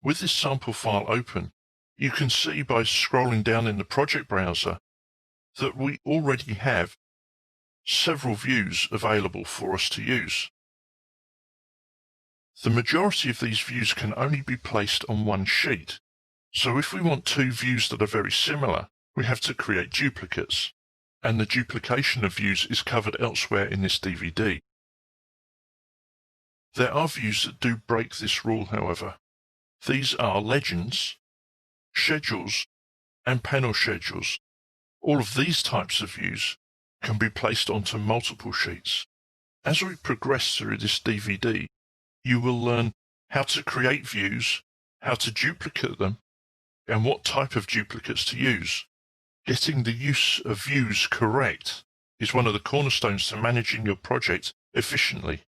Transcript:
With this sample file open, you can see by scrolling down in the project browser that we already have several views available for us to use. The majority of these views can only be placed on one sheet, so if we want two views that are very similar, we have to create duplicates, and the duplication of views is covered elsewhere in this DVD. There are views that do break this rule, however. These are legends, schedules, and panel schedules. All of these types of views can be placed onto multiple sheets. As we progress through this DVD, you will learn how to create views, how to duplicate them, and what type of duplicates to use. Getting the use of views correct is one of the cornerstones to managing your project efficiently.